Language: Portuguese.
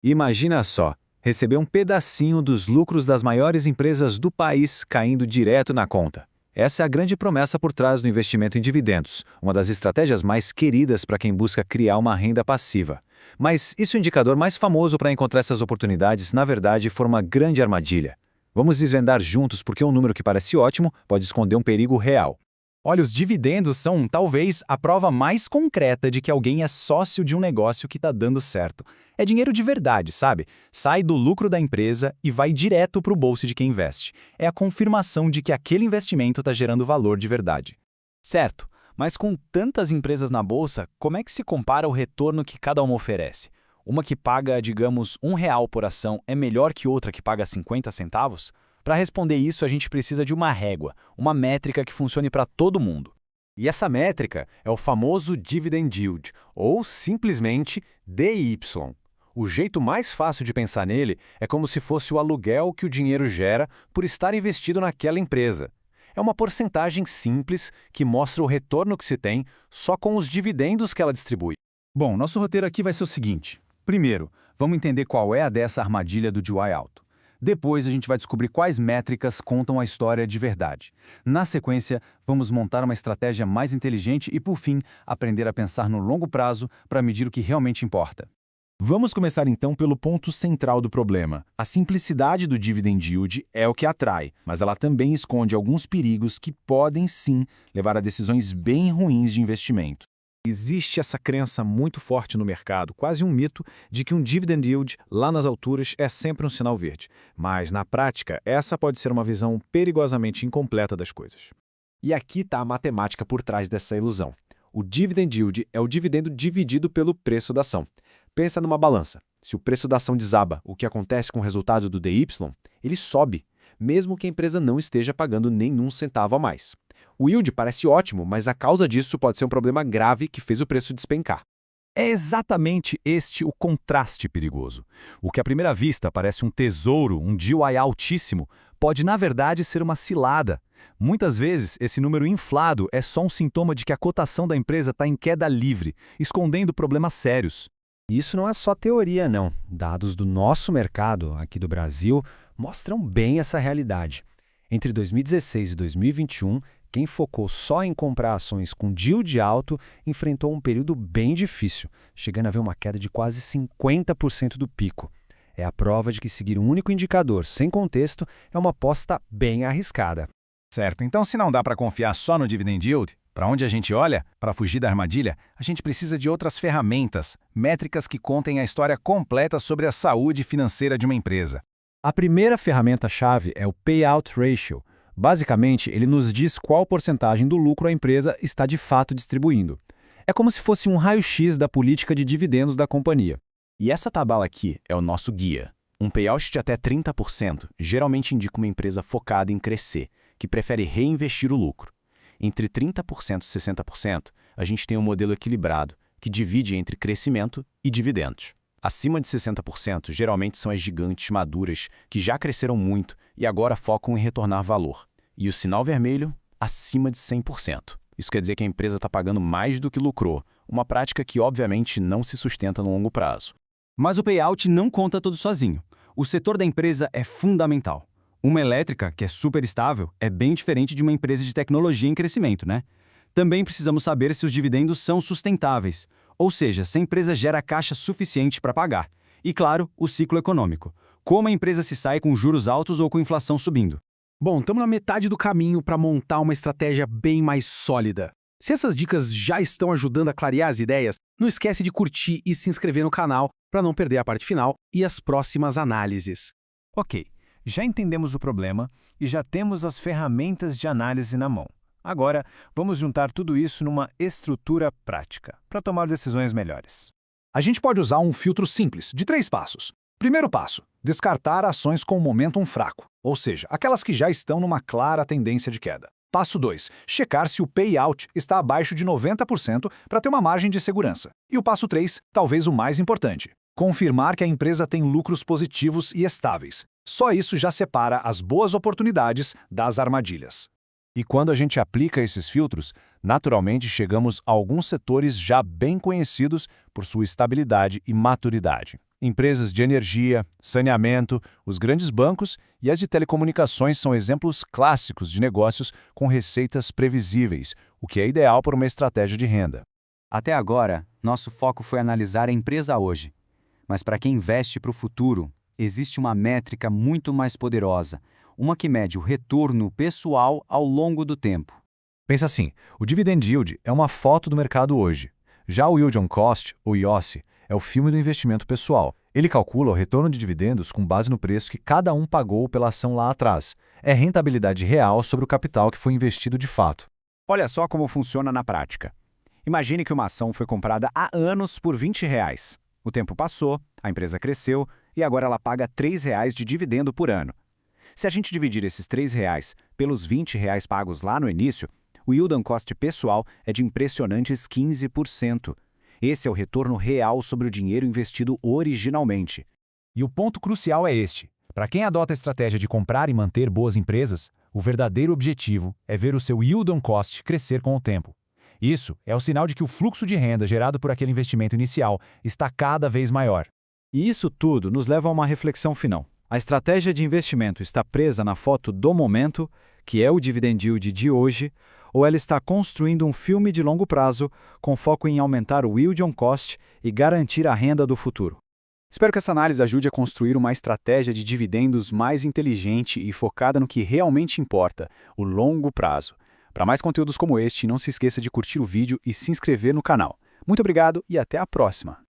Imagina só, receber um pedacinho dos lucros das maiores empresas do país caindo direto na conta. Essa é a grande promessa por trás do investimento em dividendos, uma das estratégias mais queridas para quem busca criar uma renda passiva. Mas e se o indicador mais famoso para encontrar essas oportunidades, na verdade, for uma grande armadilha? Vamos desvendar juntos porque um número que parece ótimo pode esconder um perigo real. Olha, os dividendos são, talvez, a prova mais concreta de que alguém é sócio de um negócio que está dando certo. É dinheiro de verdade, sabe? Sai do lucro da empresa e vai direto para o bolso de quem investe. É a confirmação de que aquele investimento está gerando valor de verdade. Certo, mas com tantas empresas na bolsa, como é que se compara o retorno que cada uma oferece? Uma que paga, digamos, R$ 1 por ação é melhor que outra que paga 50 centavos? Para responder isso, a gente precisa de uma régua, uma métrica que funcione para todo mundo. E essa métrica é o famoso Dividend Yield, ou simplesmente DY. O jeito mais fácil de pensar nele é como se fosse o aluguel que o dinheiro gera por estar investido naquela empresa. É uma porcentagem simples que mostra o retorno que se tem só com os dividendos que ela distribui. Bom, nosso roteiro aqui vai ser o seguinte. Primeiro, vamos entender qual é a dessa armadilha do DY alto. Depois, a gente vai descobrir quais métricas contam a história de verdade. Na sequência, vamos montar uma estratégia mais inteligente e, por fim, aprender a pensar no longo prazo para medir o que realmente importa. Vamos começar então pelo ponto central do problema. A simplicidade do dividend yield é o que atrai, mas ela também esconde alguns perigos que podem sim levar a decisões bem ruins de investimento. Existe essa crença muito forte no mercado, quase um mito, de que um dividend yield lá nas alturas é sempre um sinal verde. Mas, na prática, essa pode ser uma visão perigosamente incompleta das coisas. E aqui está a matemática por trás dessa ilusão. O dividend yield é o dividendo dividido pelo preço da ação. Pensa numa balança. Se o preço da ação desaba, o que acontece com o resultado do DY? Ele sobe, mesmo que a empresa não esteja pagando nenhum centavo a mais. O yield parece ótimo, mas a causa disso pode ser um problema grave que fez o preço despencar. É exatamente este o contraste perigoso. O que à primeira vista parece um tesouro, um DY altíssimo, pode na verdade ser uma cilada. Muitas vezes, esse número inflado é só um sintoma de que a cotação da empresa está em queda livre, escondendo problemas sérios. Isso não é só teoria, não. Dados do nosso mercado, aqui do Brasil, mostram bem essa realidade. Entre 2016 e 2021, quem focou só em comprar ações com yield alto enfrentou um período bem difícil, chegando a ver uma queda de quase 50% do pico. É a prova de que seguir um único indicador sem contexto é uma aposta bem arriscada. Certo, então se não dá para confiar só no dividend yield, para onde a gente olha, para fugir da armadilha, a gente precisa de outras ferramentas, métricas que contem a história completa sobre a saúde financeira de uma empresa. A primeira ferramenta-chave é o Payout Ratio. Basicamente, ele nos diz qual porcentagem do lucro a empresa está de fato distribuindo. É como se fosse um raio-x da política de dividendos da companhia. E essa tabela aqui é o nosso guia. Um payout de até 30% geralmente indica uma empresa focada em crescer, que prefere reinvestir o lucro. Entre 30% e 60%, a gente tem um modelo equilibrado, que divide entre crescimento e dividendos. Acima de 60%, geralmente são as gigantes maduras, que já cresceram muito e agora focam em retornar valor. E o sinal vermelho, acima de 100%. Isso quer dizer que a empresa está pagando mais do que lucrou, uma prática que obviamente não se sustenta no longo prazo. Mas o payout não conta todo sozinho. O setor da empresa é fundamental. Uma elétrica, que é super estável, é bem diferente de uma empresa de tecnologia em crescimento, né? Também precisamos saber se os dividendos são sustentáveis, ou seja, se a empresa gera caixa suficiente para pagar. E, claro, o ciclo econômico. Como a empresa se sai com juros altos ou com inflação subindo. Bom, estamos na metade do caminho para montar uma estratégia bem mais sólida. Se essas dicas já estão ajudando a clarear as ideias, não esquece de curtir e se inscrever no canal para não perder a parte final e as próximas análises. Ok, já entendemos o problema e já temos as ferramentas de análise na mão. Agora, vamos juntar tudo isso numa estrutura prática, para tomar decisões melhores. A gente pode usar um filtro simples, de 3 passos. Primeiro passo, descartar ações com momentum fraco, ou seja, aquelas que já estão numa clara tendência de queda. Passo 2, checar se o payout está abaixo de 90% para ter uma margem de segurança. E o passo 3, talvez o mais importante, confirmar que a empresa tem lucros positivos e estáveis. Só isso já separa as boas oportunidades das armadilhas. E quando a gente aplica esses filtros, naturalmente chegamos a alguns setores já bem conhecidos por sua estabilidade e maturidade. Empresas de energia, saneamento, os grandes bancos e as de telecomunicações são exemplos clássicos de negócios com receitas previsíveis, o que é ideal para uma estratégia de renda. Até agora, nosso foco foi analisar a empresa hoje. Mas para quem investe para o futuro, existe uma métrica muito mais poderosa, uma que mede o retorno pessoal ao longo do tempo. Pensa assim, o dividend yield é uma foto do mercado hoje. Já o yield on cost, ou IOC, é o filme do investimento pessoal. Ele calcula o retorno de dividendos com base no preço que cada um pagou pela ação lá atrás. É rentabilidade real sobre o capital que foi investido de fato. Olha só como funciona na prática. Imagine que uma ação foi comprada há anos por R$20. O tempo passou, a empresa cresceu e agora ela paga R$3 de dividendo por ano. Se a gente dividir esses R$3 pelos R$20 pagos lá no início, o yield on cost pessoal é de impressionantes 15%. Esse é o retorno real sobre o dinheiro investido originalmente. E o ponto crucial é este. Para quem adota a estratégia de comprar e manter boas empresas, o verdadeiro objetivo é ver o seu yield on cost crescer com o tempo. Isso é o sinal de que o fluxo de renda gerado por aquele investimento inicial está cada vez maior. E isso tudo nos leva a uma reflexão final. A estratégia de investimento está presa na foto do momento, que é o dividend yield de hoje, ou ela está construindo um filme de longo prazo com foco em aumentar o yield on cost e garantir a renda do futuro? Espero que essa análise ajude a construir uma estratégia de dividendos mais inteligente e focada no que realmente importa, o longo prazo. Para mais conteúdos como este, não se esqueça de curtir o vídeo e se inscrever no canal. Muito obrigado e até a próxima!